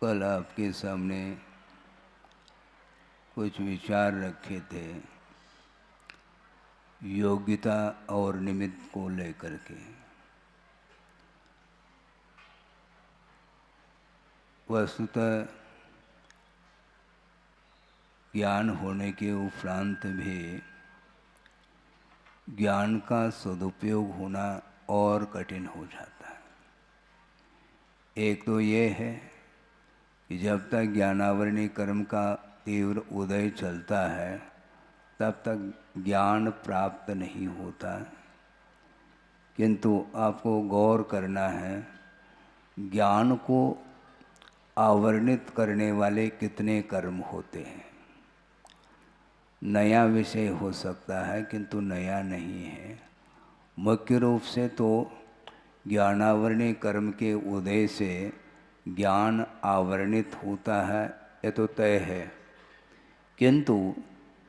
कल आपके सामने कुछ विचार रखे थे योग्यता और निमित्त को लेकर के। वस्तुतः ज्ञान होने के उपरांत भी ज्ञान का सदुपयोग होना और कठिन हो जाता है। एक तो ये है कि जब तक ज्ञानावरणी कर्म का तीव्र उदय चलता है तब तक ज्ञान प्राप्त नहीं होता, किंतु आपको गौर करना है ज्ञान को आवरणित करने वाले कितने कर्म होते हैं। नया विषय हो सकता है किंतु नया नहीं है। मुख्य रूप से तो ज्ञानावरणी कर्म के उदय से ज्ञान आवरणित होता है, ये तो तय है, किंतु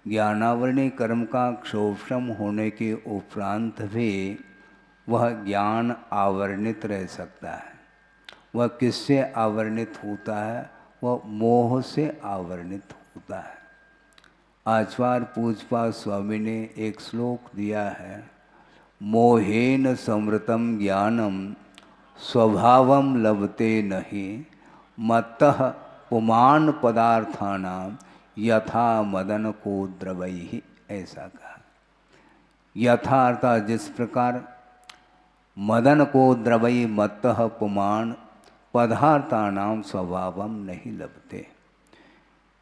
ज्ञानावरणी कर्म का क्षोभम होने के उपरांत भी वह ज्ञान आवरणित रह सकता है। वह किससे आवरणित होता है? वह मोह से आवरणित होता है। आचार्य पूज्यपाद स्वामी ने एक श्लोक दिया है, मोहेन समृतम ज्ञानम स्वभावम लभते नहीं मत्तः पुमान पदार्थानाम यथा मदन को द्रवैहि। ऐसा कहा। यथा अर्थात जिस प्रकार मदन को द्रवई मत्तः पुमान पदार्थानाम स्वभावम नहीं लभते।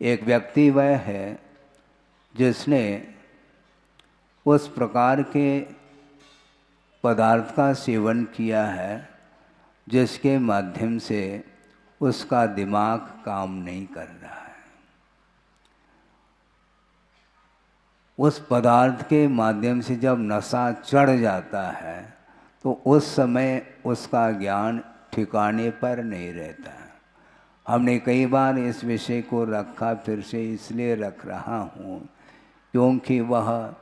एक व्यक्ति वह है जिसने उस प्रकार के पदार्थ का सेवन किया है जिसके माध्यम से उसका दिमाग काम नहीं कर रहा है। उस पदार्थ के माध्यम से जब नशा चढ़ जाता है तो उस समय उसका ज्ञान ठिकाने पर नहीं रहता है। हमने कई बार इस विषय को रखा, फिर से इसलिए रख रहा हूँ क्योंकि वह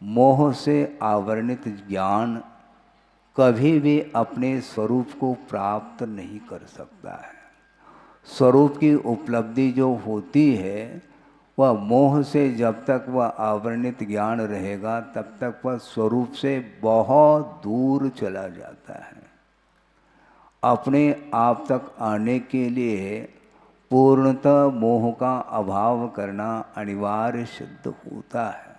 मोह से आवरणित ज्ञान कभी भी अपने स्वरूप को प्राप्त नहीं कर सकता है। स्वरूप की उपलब्धि जो होती है वह मोह से जब तक वह आवरणित ज्ञान रहेगा तब तक वह स्वरूप से बहुत दूर चला जाता है। अपने आप तक आने के लिए पूर्णतः मोह का अभाव करना अनिवार्य सिद्ध होता है।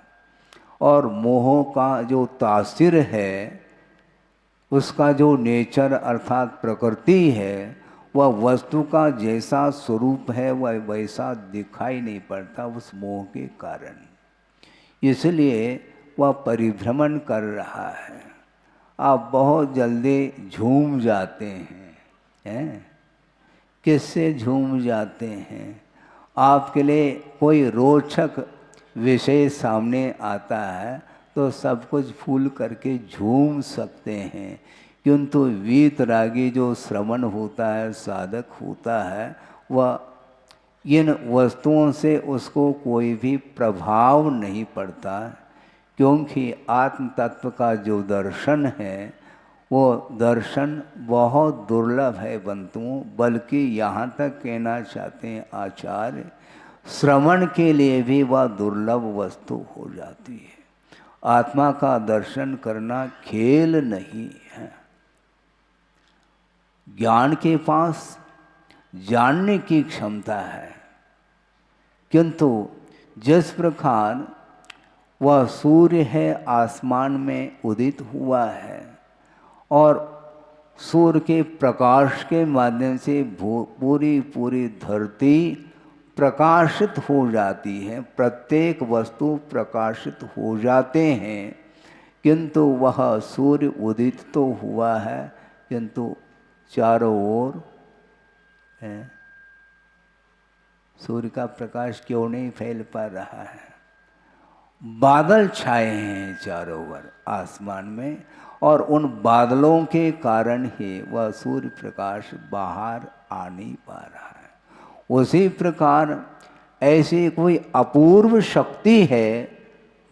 और मोह का जो तासीर है, उसका जो नेचर अर्थात प्रकृति है, वह वस्तु का जैसा स्वरूप है वह वैसा दिखाई नहीं पड़ता उस मोह के कारण। इसलिए वह परिभ्रमण कर रहा है। आप बहुत जल्दी झूम जाते हैं। किससे झूम जाते हैं? आपके लिए कोई रोचक विषय सामने आता है तो सब कुछ भूल करके झूम सकते हैं, किंतु वीतरागी जो श्रवण होता है, साधक होता है, वह इन वस्तुओं से उसको कोई भी प्रभाव नहीं पड़ता, क्योंकि आत्म तत्व का जो दर्शन है वो दर्शन बहुत दुर्लभ है बंधुओं। बल्कि यहाँ तक कहना चाहते हैं आचार्य, श्रवण के लिए भी वह दुर्लभ वस्तु हो जाती है। आत्मा का दर्शन करना खेल नहीं है। ज्ञान के पास जानने की क्षमता है, किंतु जिस प्रकार वह सूर्य है आसमान में उदित हुआ है और सूर्य के प्रकाश के माध्यम से पूरी पूरी धरती प्रकाशित हो जाती है, प्रत्येक वस्तु प्रकाशित हो जाते हैं, किंतु वह सूर्य उदित तो हुआ है किंतु चारों ओर सूर्य का प्रकाश क्यों नहीं फैल पा रहा है? बादल छाए हैं चारों ओर आसमान में और उन बादलों के कारण ही वह सूर्य प्रकाश बाहर आ नहीं पा रहा है। उसी प्रकार ऐसी कोई अपूर्व शक्ति है,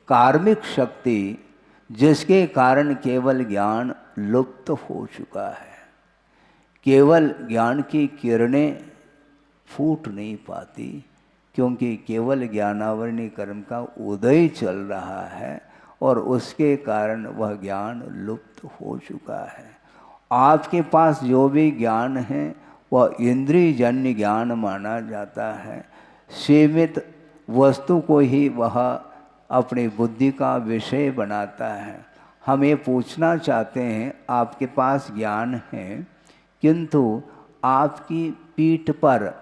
कार्मिक शक्ति, जिसके कारण केवल ज्ञान लुप्त हो चुका है। केवल ज्ञान की किरणें फूट नहीं पाती, क्योंकि केवल ज्ञानावरणी कर्म का उदय चल रहा है और उसके कारण वह ज्ञान लुप्त हो चुका है। आपके पास जो भी ज्ञान है वह इंद्रियजन्य ज्ञान माना जाता है। सीमित वस्तु को ही वह अपनी बुद्धि का विषय बनाता है। हम ये पूछना चाहते हैं, आपके पास ज्ञान है किंतु आपकी पीठ पर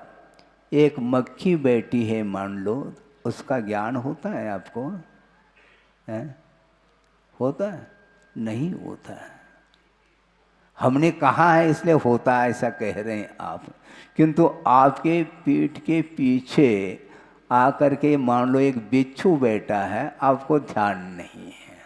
एक मक्खी बैठी है मान लो, उसका ज्ञान होता है आपको? है? होता है? नहीं होता है। हमने कहा है इसलिए होता है ऐसा कह रहे हैं आप, किंतु आपके पीठ के पीछे आकर के मान लो एक बिच्छू बैठा है, आपको ध्यान नहीं है,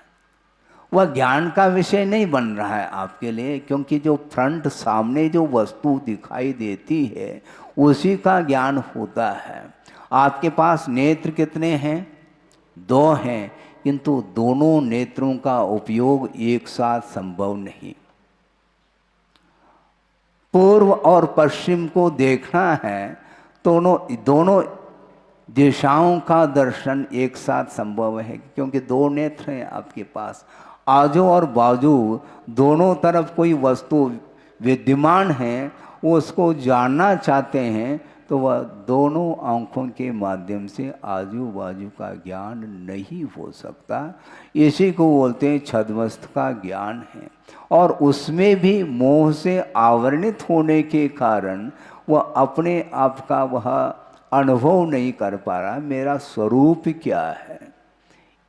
वह ज्ञान का विषय नहीं बन रहा है आपके लिए, क्योंकि जो फ्रंट सामने जो वस्तु दिखाई देती है उसी का ज्ञान होता है। आपके पास नेत्र कितने हैं? 2 हैं, किंतु दोनों नेत्रों का उपयोग एक साथ संभव नहीं। पूर्व और पश्चिम को देखना है, दोनों दिशाओं का दर्शन एक साथ संभव है, क्योंकि 2 नेत्र हैं आपके पास। आजू और बाजू दोनों तरफ कोई वस्तु विद्यमान है, वो उसको जानना चाहते हैं तो वह दोनों आँखों के माध्यम से आजू बाजू का ज्ञान नहीं हो सकता। इसी को बोलते हैं छद्मस्त का ज्ञान है। और उसमें भी मोह से आवरणित होने के कारण वह अपने आप का वह अनुभव नहीं कर पा रहा, मेरा स्वरूप क्या है।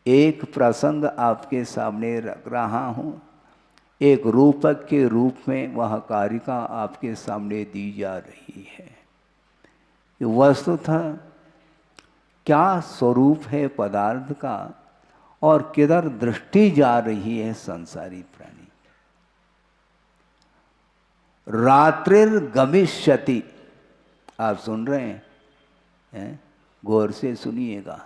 एक प्रसंग आपके सामने रख रहा हूँ, एक रूपक के रूप में वह कारिका आपके सामने दी जा रही है। वस्तुतः क्या स्वरूप है पदार्थ का और किधर दृष्टि जा रही है संसारी प्राणी। रात्रिर गमिष्यति, आप सुन रहे हैं? गौर से सुनिएगा।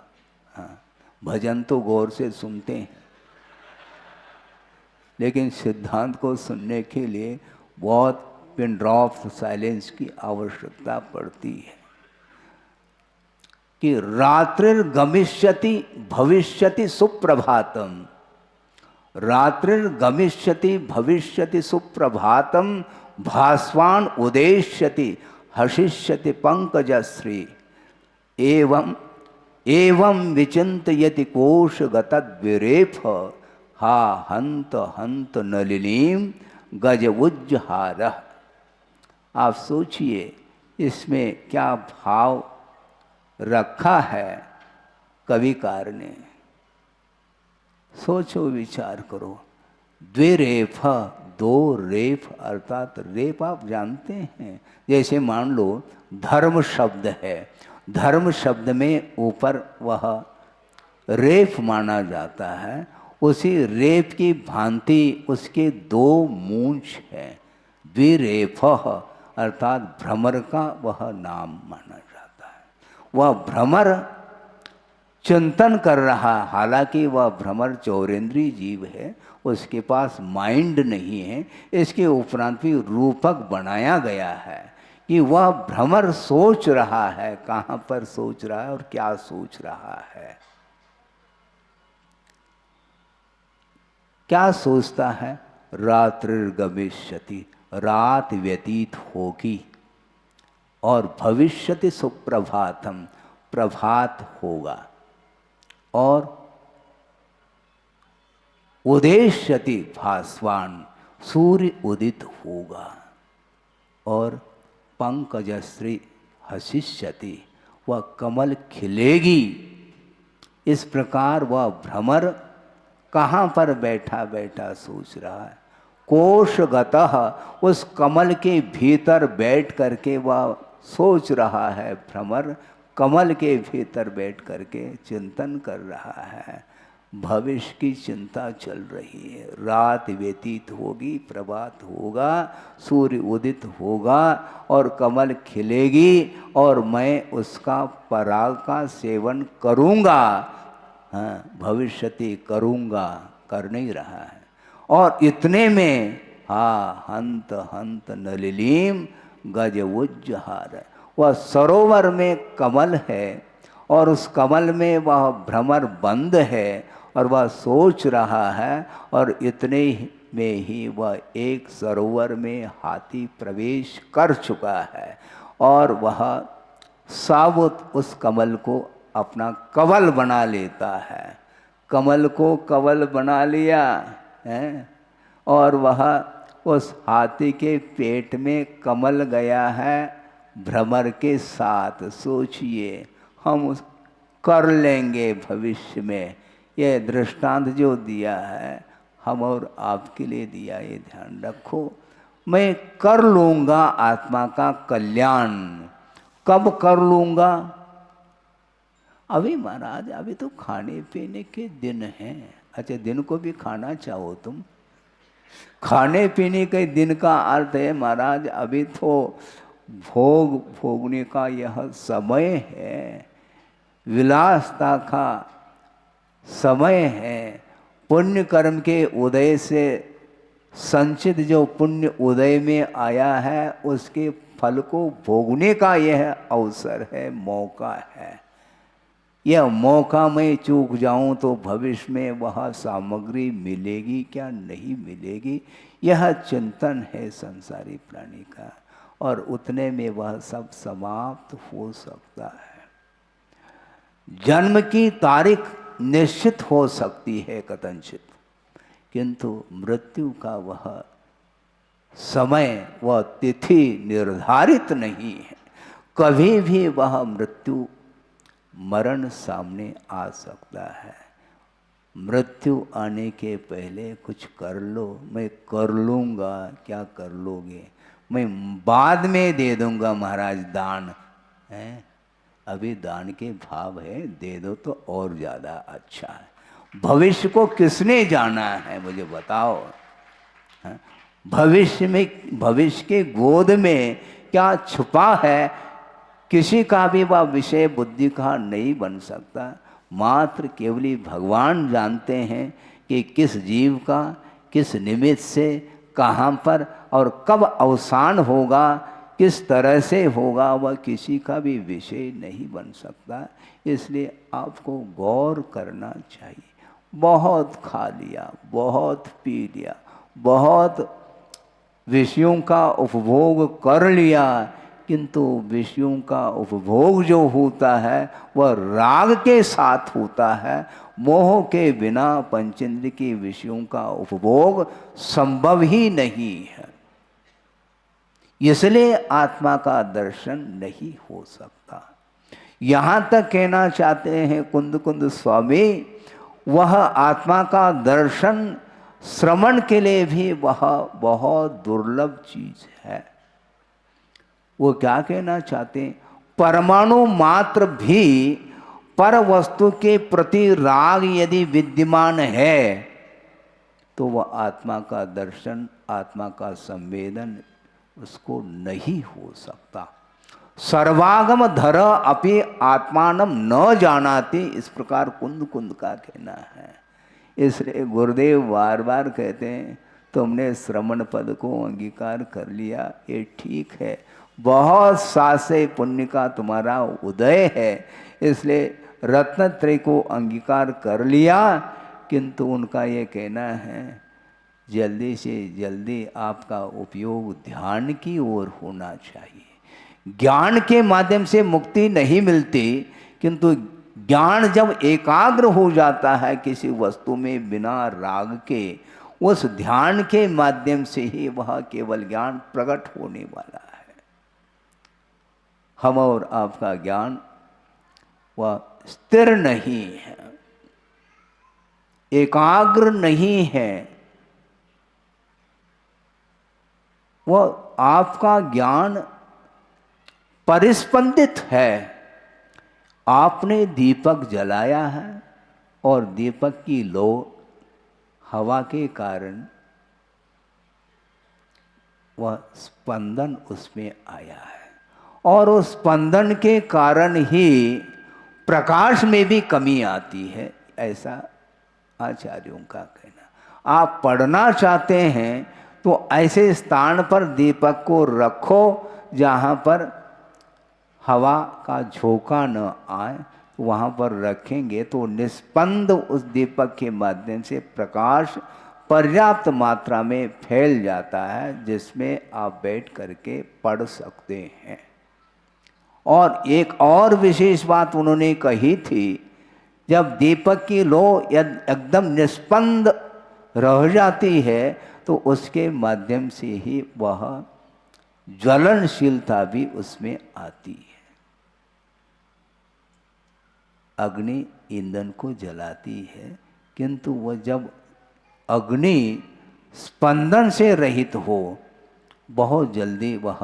हाँ, भजन तो गौर से सुनते हैं, लेकिन सिद्धांत को सुनने के लिए बहुत पिन ड्रॉप साइलेंस की आवश्यकता पड़ती है। कि रात्रिर गमिष्यति भविष्यति सुप्रभातम, रात्रिर गमिष्यति भविष्यति सुप्रभातम, भास्वान उदेष्यति हसिष्यति पंकजश्री, एवं विचिन्तयति कोशगतद्विरेफ, हा हंत हंत नलिनीम गज उज्जहार। आप सोचिए इसमें क्या भाव रखा है कविकार ने, सोचो विचार करो। द्विरेफ, 2 रेफ, अर्थात रेफ आप जानते हैं, जैसे मान लो धर्म शब्द है, धर्म शब्द में ऊपर वह रेफ माना जाता है, उसी रेफ की भांति उसके 2 मूंछ है। द्विरेफ अर्थात भ्रमर का वह नाम माना जाता है। वह भ्रमर चिंतन कर रहा, हालांकि वह भ्रमर चौरेंद्रीय जीव है, उसके पास माइंड नहीं है। इसके उपरांत भी रूपक बनाया गया है कि वह भ्रमर सोच रहा है, कहाँ पर सोच रहा है और क्या सोच रहा है। क्या सोचता है? रात्रिर्गमिष्यति, रात व्यतीत होगी, और भविष्यति सुप्रभातम, प्रभात होगा, और उदेष्यति भास्वान, सूर्य उदित होगा, और पंकजश्री हसिष्यति, वह कमल खिलेगी। इस प्रकार वह भ्रमर कहाँ पर बैठा बैठा सोच रहा है। कोशगतः, उस कमल के भीतर बैठ करके वह सोच रहा है। भ्रमर कमल के भीतर बैठ करके चिंतन कर रहा है, भविष्य की चिंता चल रही है। रात व्यतीत होगी, प्रभात होगा, सूर्य उदित होगा और कमल खिलेगी, और मैं उसका पराग का सेवन करूँगा। हाँ, भविष्यति करूँगा, कर नहीं रहा है। और इतने में हा हंत हंत नलिनीम गज उज्जहार, वह सरोवर में कमल है और उस कमल में वह भ्रमर बंद है और वह सोच रहा है, और इतने में ही वह एक सरोवर में हाथी प्रवेश कर चुका है और वह साबुत उस कमल को अपना कवल बना लेता है। कमल को कवल बना लिया है और वह उस हाथी के पेट में कमल गया है भ्रमर के साथ। सोचिए, हम उस कर लेंगे भविष्य में। यह दृष्टांत जो दिया है हम और आपके लिए दिया, ये ध्यान रखो। मैं कर लूँगा आत्मा का कल्याण। कब कर लूँगा? अभी महाराज, अभी तो खाने पीने के दिन हैं। अच्छा, दिन को भी खाना चाहो तुम? खाने पीने के दिन का अर्थ है महाराज अभी तो भोग भोगने का यह समय है, विलासता का समय है। पुण्य कर्म के उदय से संचित जो पुण्य उदय में आया है उसके फल को भोगने का यह अवसर है, मौका है। यह मौका मैं चूक जाऊं तो भविष्य में वह सामग्री मिलेगी क्या नहीं मिलेगी, यह चिंतन है संसारी प्राणी का, और उतने में वह सब समाप्त हो सकता है। जन्म की तारीख निश्चित हो सकती है कथनचित, किंतु मृत्यु का वह समय, वह तिथि निर्धारित नहीं है। कभी भी वह मृत्यु मरण सामने आ सकता है। मृत्यु आने के पहले कुछ कर लो। मैं कर लूँगा, क्या कर लोगे? मैं बाद में दे दूँगा महाराज दान है। अभी दान के भाव है, दे दो तो और ज़्यादा अच्छा है। भविष्य को किसने जाना है मुझे बताओ? है? भविष्य में, भविष्य के गोद में क्या छुपा है, किसी का भी वह विषय बुद्धि का नहीं बन सकता। मात्र केवली भगवान जानते हैं कि किस जीव का किस निमित्त से कहाँ पर और कब अवसान होगा, किस तरह से होगा, वह किसी का भी विषय नहीं बन सकता। इसलिए आपको गौर करना चाहिए। बहुत खा लिया, बहुत पी लिया, बहुत विषयों का उपभोग कर लिया, किंतु विषयों का उपभोग जो होता है वह राग के साथ होता है। मोह के बिना पंचेंद्र के विषयों का उपभोग संभव ही नहीं है। इसलिए आत्मा का दर्शन नहीं हो सकता। यहाँ तक कहना चाहते हैं कुंद कुंद स्वामी, वह आत्मा का दर्शन श्रवण के लिए भी वह बहुत दुर्लभ चीज है। वो क्या कहना चाहते हैं? परमाणु मात्र भी पर वस्तु के प्रति राग यदि विद्यमान है तो वह आत्मा का दर्शन, आत्मा का संवेदन उसको नहीं हो सकता। सर्वागम धर अपि आत्मानम न जानाति, इस प्रकार कुंद कुंद का कहना है। इसलिए गुरुदेव बार बार कहते हैं तुमने श्रवण पद को अंगीकार कर लिया, ये ठीक है, बहुत सासे पुण्य का तुम्हारा उदय है, इसलिए रत्नत्रय को अंगीकार कर लिया। किंतु उनका ये कहना है जल्दी से जल्दी आपका उपयोग ध्यान की ओर होना चाहिए। ज्ञान के माध्यम से मुक्ति नहीं मिलती, किंतु ज्ञान जब एकाग्र हो जाता है किसी वस्तु में बिना राग के, उस ध्यान के माध्यम से ही वह केवल ज्ञान प्रकट होने वाला है। हम और आपका ज्ञान वह स्थिर नहीं है, एकाग्र नहीं है। वह आपका ज्ञान परिस्पंदित है। आपने दीपक जलाया है और दीपक की लो हवा के कारण वह स्पंदन उसमें आया है, और उस स्पंदन के कारण ही प्रकाश में भी कमी आती है, ऐसा आचार्यों का कहना। आप पढ़ना चाहते हैं तो ऐसे स्थान पर दीपक को रखो जहाँ पर हवा का झोंका न आए, तो वहाँ पर रखेंगे तो निस्पंद उस दीपक के माध्यम से प्रकाश पर्याप्त मात्रा में फैल जाता है, जिसमें आप बैठ करके पढ़ सकते हैं। और एक और विशेष बात उन्होंने कही थी, जब दीपक की लो एकदम निस्पंद रह जाती है तो उसके माध्यम से ही वह ज्वलनशीलता भी उसमें आती है। अग्नि ईंधन को जलाती है, किंतु वह जब अग्नि स्पंदन से रहित हो, बहुत जल्दी वह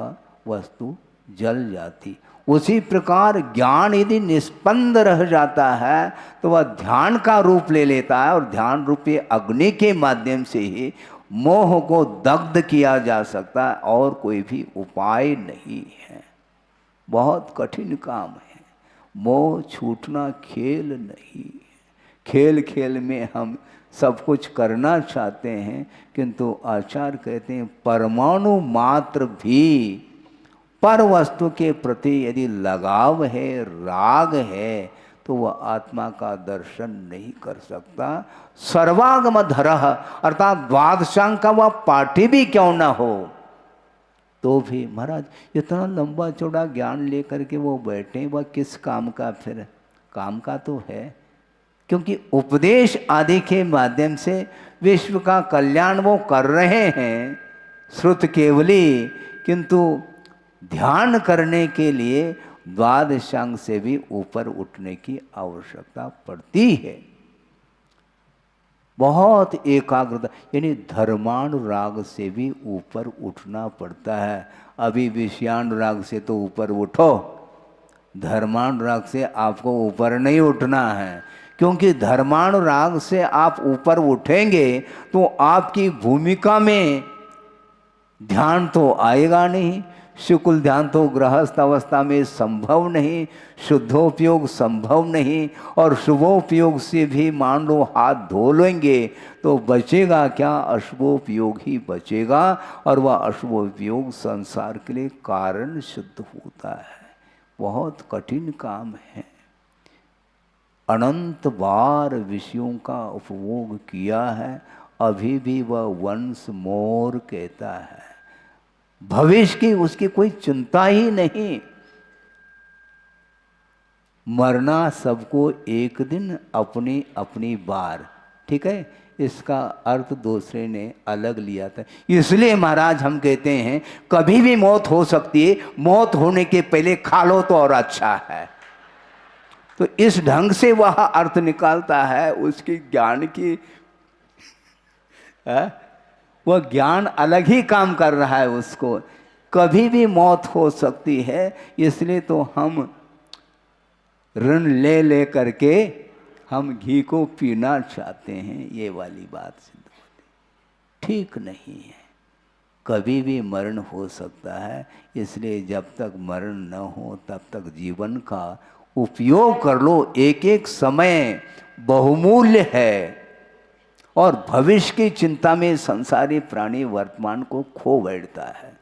वस्तु जल जाती। उसी प्रकार ज्ञान यदि निस्पंद रह जाता है तो वह ध्यान का रूप ले लेता है, और ध्यान रूपी अग्नि के माध्यम से ही मोह को दग्ध किया जा सकता है, और कोई भी उपाय नहीं है। बहुत कठिन काम है। मोह छूटना खेल नहीं। खेल खेल में हम सब कुछ करना चाहते हैं, किंतु आचार्य कहते हैं परमाणु मात्र भी पर वस्तु के प्रति यदि लगाव है, राग है, तो वह आत्मा का दर्शन नहीं कर सकता। सर्वागम धरह अर्थात द्वादशांग का वह पाठी भी क्यों ना हो, तो भी महाराज इतना लंबा चौड़ा ज्ञान लेकर के वो बैठे, वह किस काम का? फिर काम का तो है, क्योंकि उपदेश आदि के माध्यम से विश्व का कल्याण वो कर रहे हैं, श्रुत केवली, किंतु ध्यान करने के लिए द्वादशांग से भी ऊपर उठने की आवश्यकता पड़ती है। बहुत एकाग्रता, यानी धर्मानुराग से भी ऊपर उठना पड़ता है। अभी विषयानुराग से तो ऊपर उठो, धर्मानुराग से आपको ऊपर नहीं उठना है, क्योंकि धर्मानुराग से आप ऊपर उठेंगे तो आपकी भूमिका में ध्यान तो आएगा नहीं। शुक्ल ध्यान तो गृहस्थ अवस्था में संभव नहीं, शुद्धोपयोग संभव नहीं, और शुभोपयोग से भी मान लो हाथ धो लेंगे तो बचेगा क्या? अशुभोपयोग ही बचेगा, और वह अशुभोपयोग संसार के लिए कारण सिद्ध होता है। बहुत कठिन काम है। अनंत बार विषयों का उपभोग किया है, अभी भी वह वंस मोर कहता है। भविष्य की उसकी कोई चिंता ही नहीं। मरना सबको एक दिन, अपनी अपनी बार, ठीक है। इसका अर्थ दूसरे ने अलग लिया था, इसलिए महाराज हम कहते हैं कभी भी मौत हो सकती है, मौत होने के पहले खा लो तो और अच्छा है। तो इस ढंग से वह अर्थ निकालता है उसकी ज्ञान की। वह ज्ञान अलग ही काम कर रहा है, उसको कभी भी मौत हो सकती है, इसलिए तो हम ऋण ले ले करके हम घी को पीना चाहते हैं। ये वाली बात सिद्ध होती, ठीक नहीं है। कभी भी मरण हो सकता है, इसलिए जब तक मरण न हो तब तक जीवन का उपयोग कर लो। एक एक समय बहुमूल्य है, और भविष्य की चिंता में संसारी प्राणी वर्तमान को खो बैठता है।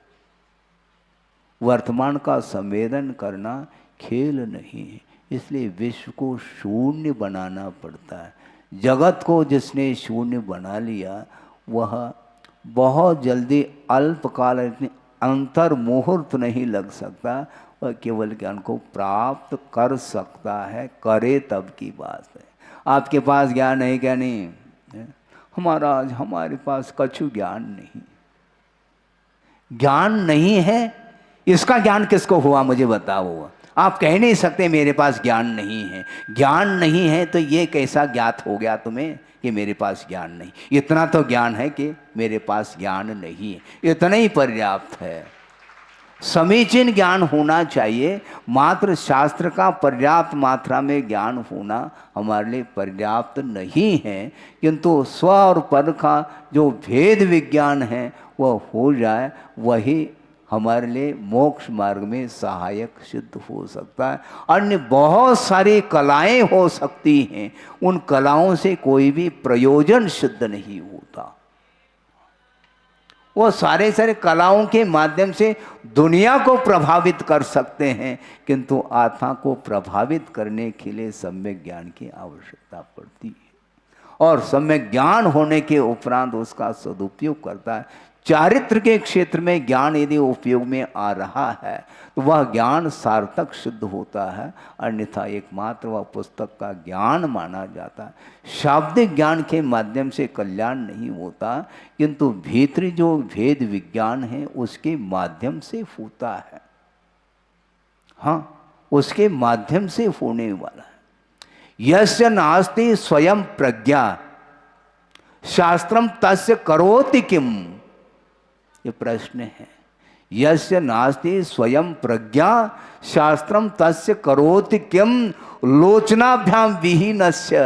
वर्तमान का संवेदन करना खेल नहीं है, इसलिए विश्व को शून्य बनाना पड़ता है। जगत को जिसने शून्य बना लिया, वह बहुत जल्दी अल्पकाल अंतर मुहूर्त नहीं लग सकता, वह केवल ज्ञान को प्राप्त कर सकता है। करे तब की बात है। आपके पास ज्ञान है क्या? नहीं है? हमारे पास कछु ज्ञान नहीं। ज्ञान नहीं है, इसका ज्ञान किसको हुआ मुझे बताओ। आप कह नहीं सकते मेरे पास ज्ञान नहीं है। ज्ञान नहीं है तो ये कैसा ज्ञात हो गया तुम्हें कि मेरे पास ज्ञान नहीं? इतना तो ज्ञान है कि मेरे पास ज्ञान नहीं है, इतना ही पर्याप्त है। समीचीन ज्ञान होना चाहिए, मात्र शास्त्र का पर्याप्त मात्रा में ज्ञान होना हमारे लिए पर्याप्त नहीं है, किंतु स्व और पर का जो भेद विज्ञान है वह हो जाए, वही हमारे लिए मोक्ष मार्ग में सहायक सिद्ध हो सकता है। अन्य बहुत सारी कलाएं हो सकती हैं, उन कलाओं से कोई भी प्रयोजन सिद्ध नहीं होता। वो सारे सारे कलाओं के माध्यम से दुनिया को प्रभावित कर सकते हैं, किंतु आत्मा को प्रभावित करने के लिए सम्यक ज्ञान की आवश्यकता पड़ती है। और सम्यक ज्ञान होने के उपरांत उसका सदुपयोग करता है। चारित्र के क्षेत्र में ज्ञान यदि उपयोग में आ रहा है तो वह ज्ञान सार्थक सिद्ध होता है, अन्यथा एकमात्र वह पुस्तक का ज्ञान माना जाता है। शाब्दिक ज्ञान के माध्यम से कल्याण नहीं होता, किंतु भीतरी जो भेद विज्ञान है उसके माध्यम से होता है। हाँ, उसके माध्यम से होने वाला है। यस्य नास्ति स्वयं प्रज्ञा शास्त्रम तस्य करोति किम, ये प्रश्न है। यस्य नास्ति स्वयं प्रज्ञा शास्त्रम तस्य करोति किम लोचनाभ्याम विहीनस्य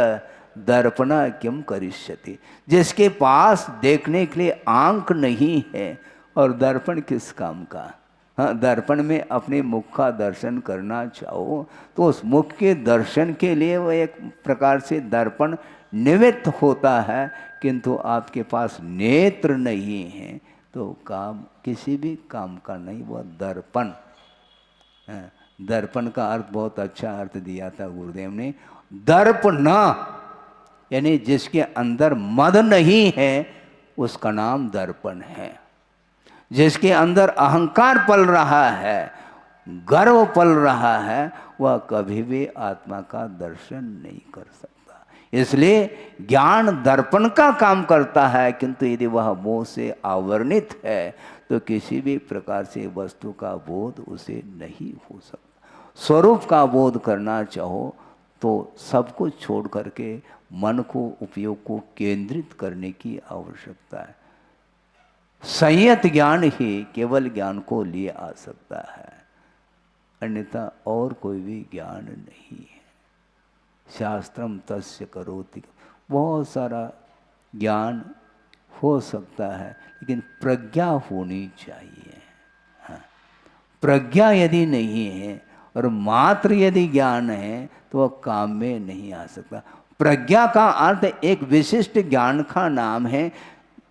दर्पणा किम करिष्यति। जिसके पास देखने के लिए आंख नहीं है और दर्पण किस काम का। हाँ, दर्पण में अपने मुख का दर्शन करना चाहो तो उस मुख के दर्शन के लिए वह एक प्रकार से दर्पण निमित्त होता है, किंतु आपके पास नेत्र नहीं है तो काम किसी भी काम का नहीं। वह दर्पण, दर्पण का अर्थ बहुत अच्छा अर्थ दिया था गुरुदेव ने। दर्प न, यानी जिसके अंदर मद नहीं है उसका नाम दर्पण है। जिसके अंदर अहंकार पल रहा है, गर्व पल रहा है, वह कभी भी आत्मा का दर्शन नहीं कर सकता। इसलिए ज्ञान दर्पण का काम करता है, किंतु यदि वह मोह से आवरणित है तो किसी भी प्रकार से वस्तु का बोध उसे नहीं हो सकता। स्वरूप का बोध करना चाहो तो सब कुछ छोड़ करके मन को, उपयोग को केंद्रित करने की आवश्यकता है। संयत ज्ञान ही केवल ज्ञान को लिए आ सकता है, अन्यथा और कोई भी ज्ञान नहीं है। शास्त्रम तस्य करोति, बहुत सारा ज्ञान हो सकता है लेकिन प्रज्ञा होनी चाहिए। हाँ, प्रज्ञा यदि नहीं है और मात्र यदि ज्ञान है तो वह काम में नहीं आ सकता। प्रज्ञा का अर्थ एक विशिष्ट ज्ञान का नाम है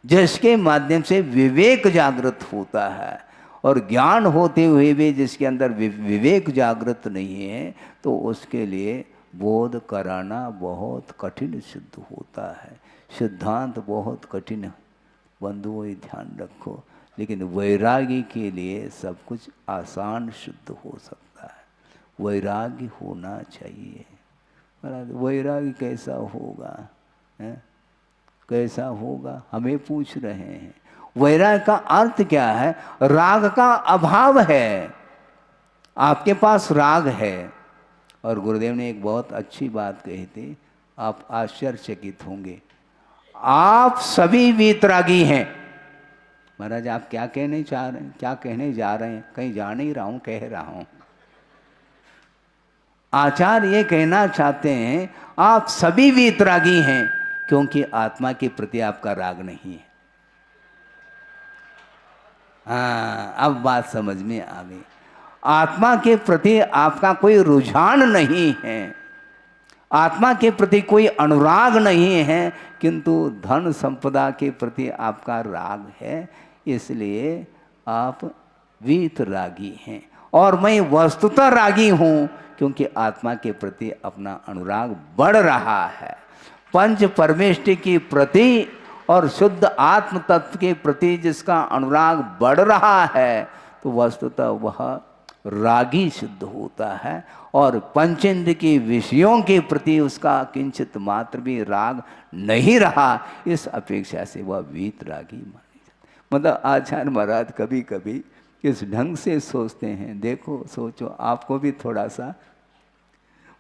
जिसके माध्यम से विवेक जागृत होता है, और ज्ञान होते हुए भी जिसके अंदर विवेक जागृत नहीं है तो उसके लिए बोध कराना बहुत कठिन सिद्ध होता है। सिद्धांत बहुत कठिन है, बंधुओं ये ध्यान रखो, लेकिन वैरागी के लिए सब कुछ आसान सिद्ध हो सकता है। वैराग्य होना चाहिए। वैराग्य कैसा होगा है? कैसा होगा हमें पूछ रहे हैं। वैराग्य का अर्थ क्या है? राग का अभाव है। आपके पास राग है, और गुरुदेव ने एक बहुत अच्छी बात कही थी, आप आश्चर्यचकित होंगे। आप सभी वीतरागी हैं। महाराज आप क्या कहने चाह रहे हैं, क्या कहने जा रहे हैं? कहीं जा नहीं रहा हूं, कह रहा हूं। आचार्य ये कहना चाहते हैं आप सभी वीतरागी हैं, क्योंकि आत्मा के प्रति आपका राग नहीं है। हाँ, अब बात समझ में आ गई। आत्मा के प्रति आपका कोई रुझान नहीं है, आत्मा के प्रति कोई अनुराग नहीं है, किंतु धन संपदा के प्रति आपका राग है, इसलिए आप वीतरागी हैं। और मैं वस्तुतः रागी हूं, क्योंकि आत्मा के प्रति अपना अनुराग बढ़ रहा है। पंच परमेष्टि के प्रति और शुद्ध आत्म तत्व के प्रति जिसका अनुराग बढ़ रहा है तो वस्तुतः वह रागी सिद्ध होता है, और पंचेंद्र के विषयों के प्रति उसका किंचित मात्र भी राग नहीं रहा, इस अपेक्षा से वह वीतरागी मानी जाती। मतलब आचार्य महाराज कभी कभी इस ढंग से सोचते हैं। देखो, सोचो, आपको भी थोड़ा सा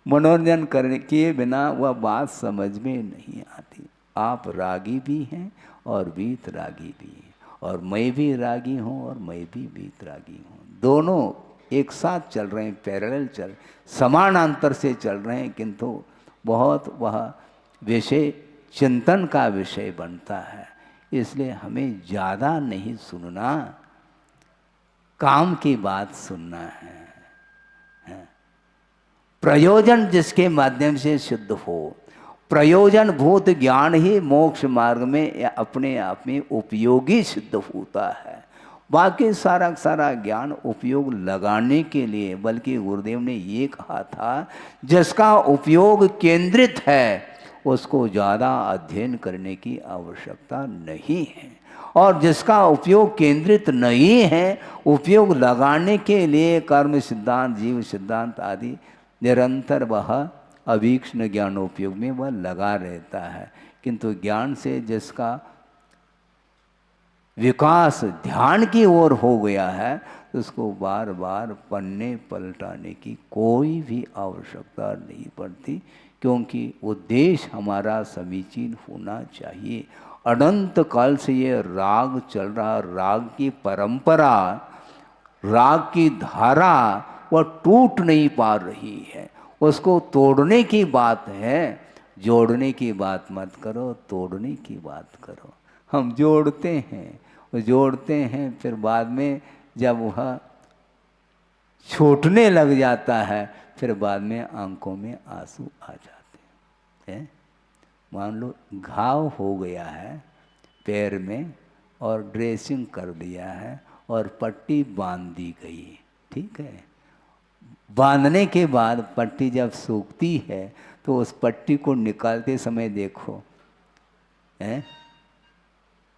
मनोरंजन करने किए बिना वह बात समझ में नहीं आती। आप रागी भी हैं और वीतरागी भी हैं, और मैं भी रागी हूँ और मैं भी वीतरागी हूँ। दोनों एक साथ चल रहे हैं, पैरेलल चल, समानांतर से चल रहे हैं, किंतु बहुत वह विषय चिंतन का विषय बनता है। इसलिए हमें ज़्यादा नहीं सुनना, काम की बात सुनना है। प्रयोजन जिसके माध्यम से सिद्ध हो, प्रयोजन भूत ज्ञान ही मोक्ष मार्ग में अपने आप में उपयोगी सिद्ध होता है। बाकी सारा सारा ज्ञान उपयोग लगाने के लिए, बल्कि गुरुदेव ने ये कहा था जिसका उपयोग केंद्रित है उसको ज़्यादा अध्ययन करने की आवश्यकता नहीं है, और जिसका उपयोग केंद्रित नहीं है उपयोग लगाने के लिए कर्म सिद्धांत, जीव सिद्धांत आदि निरंतर वह अवीक्षण ज्ञानोपयोग में वह लगा रहता है। किंतु ज्ञान से जिसका विकास ध्यान की ओर हो गया है तो उसको बार बार पन्ने पलटाने की कोई भी आवश्यकता नहीं पड़ती, क्योंकि उद्देश्य हमारा समीचीन होना चाहिए। अनंत काल से ये राग चल रहा, राग की परंपरा, राग की धारा वह टूट नहीं पा रही है। उसको तोड़ने की बात है, जोड़ने की बात मत करो, तोड़ने की बात करो। हम जोड़ते हैं, वो जोड़ते हैं, फिर बाद में जब वह छूटने लग जाता है फिर बाद में आंखों में आंसू आ जाते हैं। मान लो घाव हो गया है पैर में और ड्रेसिंग कर दिया है और पट्टी बांध दी गई, ठीक है। बांधने के बाद पट्टी जब सूखती है तो उस पट्टी को निकालते समय देखो,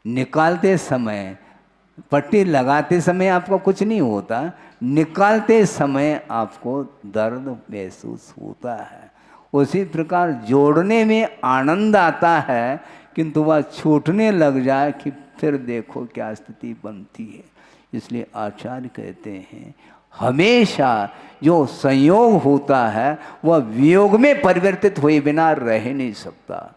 निकालते समय, पट्टी लगाते समय आपको कुछ नहीं होता, निकालते समय आपको दर्द महसूस होता है। उसी प्रकार जोड़ने में आनंद आता है, किंतु वह छूटने लग जाए कि फिर देखो क्या स्थिति बनती है। इसलिए आचार्य कहते हैं हमेशा जो संयोग होता है वह वियोग में परिवर्तित हुए बिना रह नहीं सकता।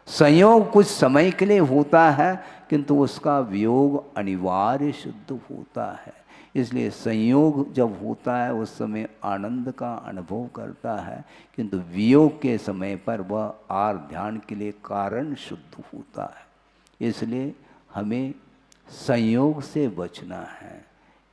संयोग कुछ समय के लिए होता है, किंतु उसका वियोग अनिवार्य सिद्ध होता है। इसलिए संयोग जब होता है उस समय आनंद का अनुभव करता है, किंतु वियोग के समय पर वह आर ध्यान के लिए कारण सिद्ध होता है। इसलिए हमें संयोग से बचना है,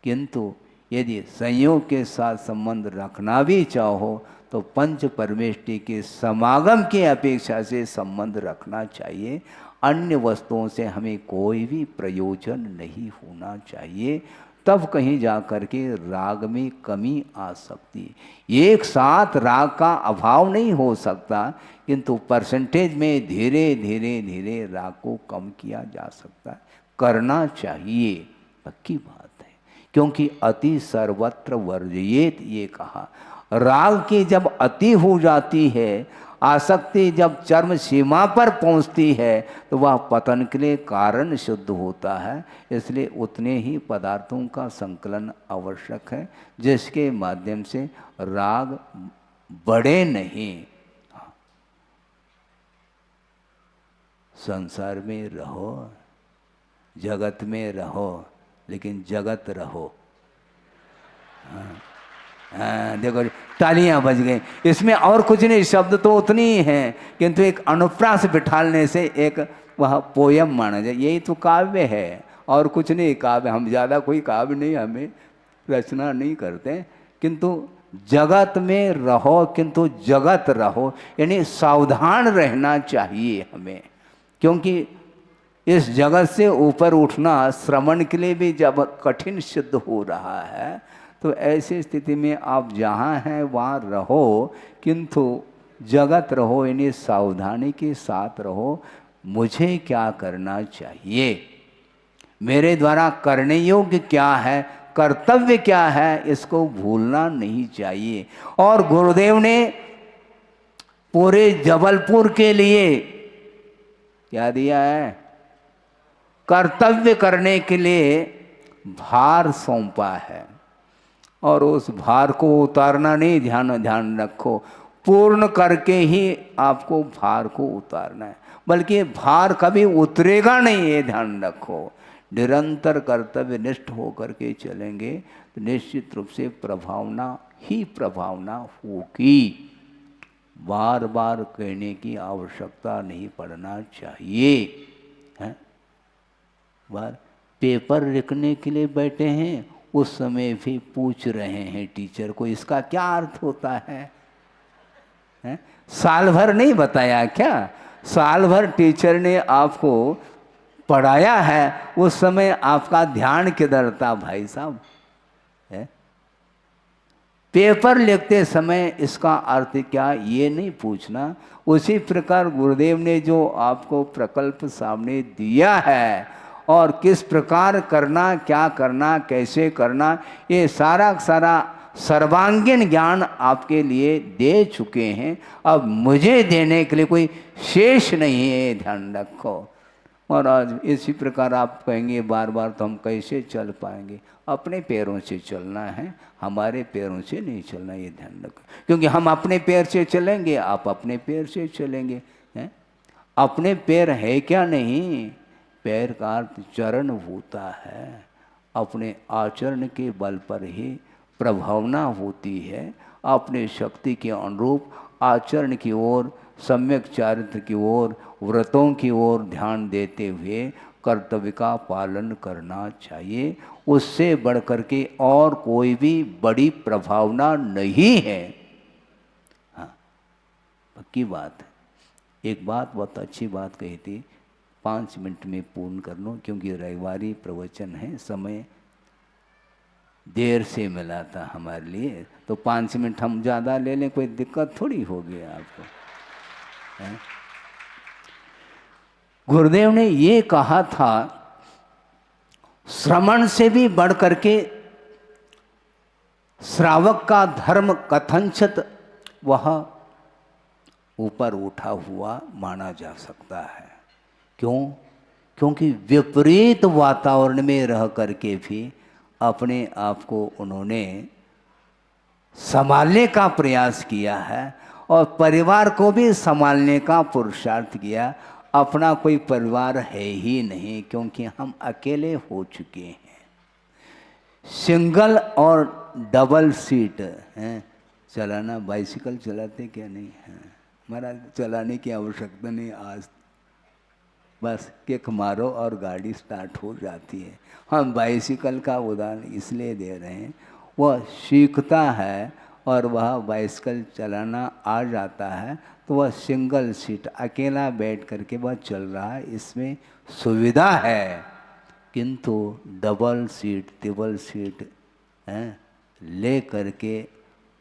किंतु यदि संयोग के साथ संबंध रखना भी चाहो तो पंच परमेष्टि के समागम की अपेक्षा से संबंध रखना चाहिए। अन्य वस्तुओं से हमें कोई भी प्रयोजन नहीं होना चाहिए, तब कहीं जा कर के राग में कमी आ सकती है। एक साथ राग का अभाव नहीं हो सकता, किंतु परसेंटेज में धीरे धीरे धीरे राग को कम किया जा सकता है, करना चाहिए, पक्की बात है। क्योंकि अति सर्वत्र वर्जयेत ये कहा। राग की जब अति हो जाती है, आसक्ति जब चरम सीमा पर पहुंचती है तो वह पतन के लिए कारण सिद्ध होता है। इसलिए उतने ही पदार्थों का संकलन आवश्यक है जिसके माध्यम से राग बढ़े नहीं। संसार में रहो, जगत में रहो, लेकिन जगत रहो। हाँ, देखो तालियां बज गई। इसमें और कुछ नहीं, शब्द तो उतनी ही हैं, किंतु एक अनुप्रास बिठालने से एक वह पोयम माना जाए। यही तो काव्य है, और कुछ नहीं काव्य। हम ज़्यादा कोई काव्य नहीं, हमें रचना नहीं करते, किंतु जगत में रहो, किंतु जगत रहो, यानी सावधान रहना चाहिए हमें। क्योंकि इस जगत से ऊपर उठना श्रवण के लिए भी जब कठिन सिद्ध हो रहा है, तो ऐसी स्थिति में आप जहाँ हैं वहाँ रहो, किंतु जगत रहो, यानी सावधानी के साथ रहो। मुझे क्या करना चाहिए, मेरे द्वारा करने योग्य क्या है, कर्तव्य क्या है, इसको भूलना नहीं चाहिए। और गुरुदेव ने पूरे जबलपुर के लिए क्या दिया है, कर्तव्य करने के लिए भार सौंपा है। और उस भार को उतारना नहीं, ध्यान रखो, पूर्ण करके ही आपको भार को उतारना है। बल्कि भार कभी उतरेगा नहीं, ये ध्यान रखो। निरंतर कर्तव्य निष्ठ होकर के चलेंगे तो निश्चित रूप से प्रभावना ही प्रभावना होगी। बार बार कहने की आवश्यकता नहीं पड़ना चाहिए। है बार पेपर लिखने के लिए बैठे हैं, उस समय भी पूछ रहे हैं टीचर को इसका क्या अर्थ होता है। हैं? साल भर नहीं बताया क्या? साल भर टीचर ने आपको पढ़ाया है, उस समय आपका ध्यान किधर था भाई साहब? है? पेपर लिखते समय इसका अर्थ क्या, ये नहीं पूछना। उसी प्रकार गुरुदेव ने जो आपको प्रकल्प सामने दिया है और किस प्रकार करना, क्या करना, कैसे करना, ये सारा सारा सर्वांगीण ज्ञान आपके लिए दे चुके हैं। अब मुझे देने के लिए कोई शेष नहीं है, ध्यान रखो। और आज इसी प्रकार आप कहेंगे बार बार तो हम कैसे चल पाएंगे? अपने पैरों से चलना है, हमारे पैरों से नहीं चलना, ये ध्यान रखो। क्योंकि हम अपने पैर से चलेंगे, आप अपने पैर से चलेंगे। हैं? अपने पैर है क्या? नहीं, पैर का अर्थ चरण होता है। अपने आचरण के बल पर ही प्रभावना होती है। अपने शक्ति के अनुरूप आचरण की ओर, सम्यक चारित्र की ओर, व्रतों की ओर ध्यान देते हुए कर्तव्य का पालन करना चाहिए। उससे बढ़कर के और कोई भी बड़ी प्रभावना नहीं है। हाँ, पक्की बात है। एक बात बहुत अच्छी बात कही थी, 5 मिनट में पूर्ण कर लो, क्योंकि रविवारी प्रवचन है, समय देर से मिला था हमारे लिए, तो 5 मिनट हम ज़्यादा ले लें, कोई दिक्कत थोड़ी होगी आपको। है? गुरुदेव ने ये कहा था, श्रवण से भी बढ़ करके श्रावक का धर्म कथनचित वह ऊपर उठा हुआ माना जा सकता है। क्यों? क्योंकि विपरीत वातावरण में रह करके भी अपने आप को उन्होंने संभालने का प्रयास किया है और परिवार को भी संभालने का पुरुषार्थ किया। अपना कोई परिवार है ही नहीं, क्योंकि हम अकेले हो चुके हैं। सिंगल और डबल सीट हैं चलाना, बाइसिकल चलाते क्या नहीं है? हमारा चलाने की आवश्यकता नहीं, आज बस किक मारो और गाड़ी स्टार्ट हो जाती है। हम बाइसिकल का उदाहरण इसलिए दे रहे हैं, वह सीखता है और वह बाइसिकल चलाना आ जाता है तो वह सिंगल सीट अकेला बैठ करके वह चल रहा है, इसमें सुविधा है। किंतु डबल सीट, ट्रिपल सीट ले करके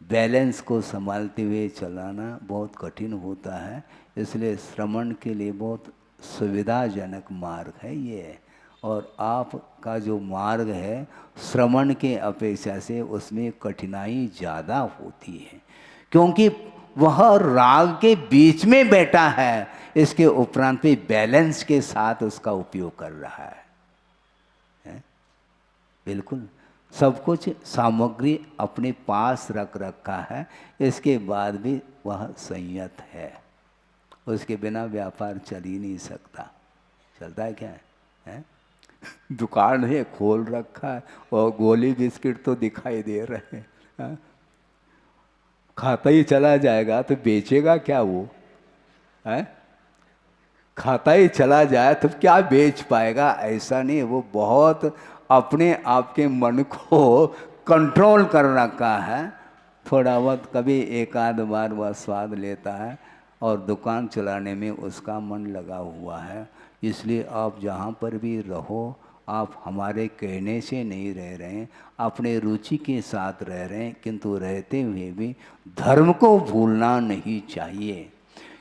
बैलेंस को संभालते हुए चलाना बहुत कठिन होता है। इसलिए श्रवण के लिए बहुत सुविधाजनक मार्ग है ये। और आपका जो मार्ग है श्रवण के अपेक्षा से उसमें कठिनाई ज़्यादा होती है, क्योंकि वह राग के बीच में बैठा है, इसके उपरांत भी बैलेंस के साथ उसका उपयोग कर रहा है। बिल्कुल सब कुछ सामग्री अपने पास रख रखा है, इसके बाद भी वह संयत है। उसके बिना व्यापार चल ही नहीं सकता। चलता है क्या है? दुकान है, खोल रखा है और गोली बिस्किट तो दिखाई दे रहे हैं, खाता ही चला जाएगा तो बेचेगा क्या वो? है? खाता ही चला जाए तो क्या बेच पाएगा? ऐसा नहीं, वो बहुत अपने आप के मन को कंट्रोल कर रखा है। थोड़ा बहुत कभी एक आध बार वह स्वाद लेता है और दुकान चलाने में उसका मन लगा हुआ है। इसलिए आप जहाँ पर भी रहो, आप हमारे कहने से नहीं रह रहे हैं, अपने रुचि के साथ रह रहे हैं, किंतु रहते हुए भी धर्म को भूलना नहीं चाहिए।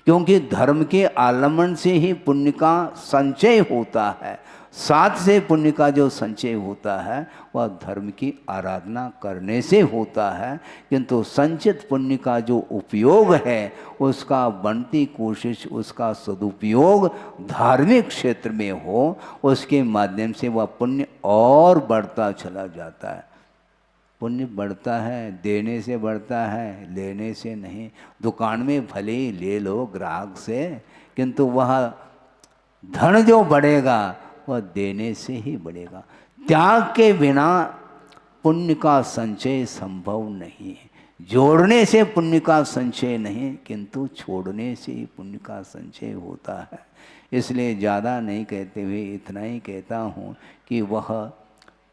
क्योंकि धर्म के आलम्बन से ही पुण्य का संचय होता है। साथ से पुण्य का जो संचय होता है वह धर्म की आराधना करने से होता है। किंतु संचित पुण्य का जो उपयोग है उसका बनती कोशिश, उसका सदुपयोग धार्मिक क्षेत्र में हो, उसके माध्यम से वह पुण्य और बढ़ता चला जाता है। पुण्य बढ़ता है, देने से बढ़ता है, लेने से नहीं। दुकान में भले ही ले लो ग्राहक से, किंतु वह धन जो बढ़ेगा वह देने से ही बढ़ेगा। त्याग के बिना पुण्य का संचय संभव नहीं है। जोड़ने से पुण्य का संचय नहीं, किंतु छोड़ने से ही पुण्य का संचय होता है। इसलिए ज़्यादा नहीं कहते हुए इतना ही कहता हूँ कि वह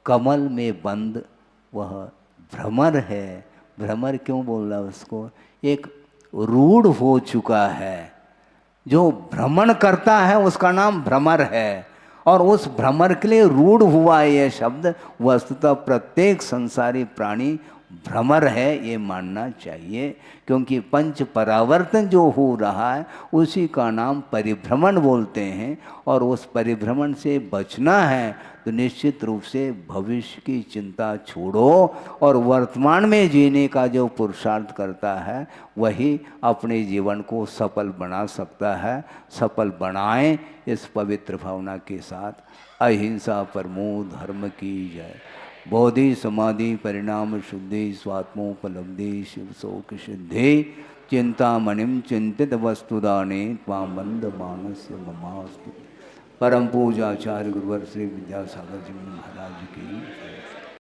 कमल में बंद वह भ्रमर है। भ्रमर क्यों बोल रहा उसको? एक रूढ़ हो चुका है। जो भ्रमण करता है उसका नाम भ्रमर है, और उस भ्रमर के लिए रूढ़ हुआ यह शब्द। वस्तुतः प्रत्येक संसारी प्राणी भ्रमर है, ये मानना चाहिए, क्योंकि पंच परावर्तन जो हो रहा है उसी का नाम परिभ्रमण बोलते हैं। और उस परिभ्रमण से बचना है तो निश्चित रूप से भविष्य की चिंता छोड़ो, और वर्तमान में जीने का जो पुरुषार्थ करता है वही अपने जीवन को सफल बना सकता है। सफल बनाएं इस पवित्र भावना के साथ। अहिंसा परमो धर्म की जय। बोधि समाधि परिणाम शुद्धि स्वात्मोपलब्धि शिव शोक सिद्धि। चिंतामणिम चिंतित वस्तुदाने त्वां बंद मानस्य ममास्तु। परम पूजाचार्य गुरुवर श्री विद्यासागर जी महाराज की।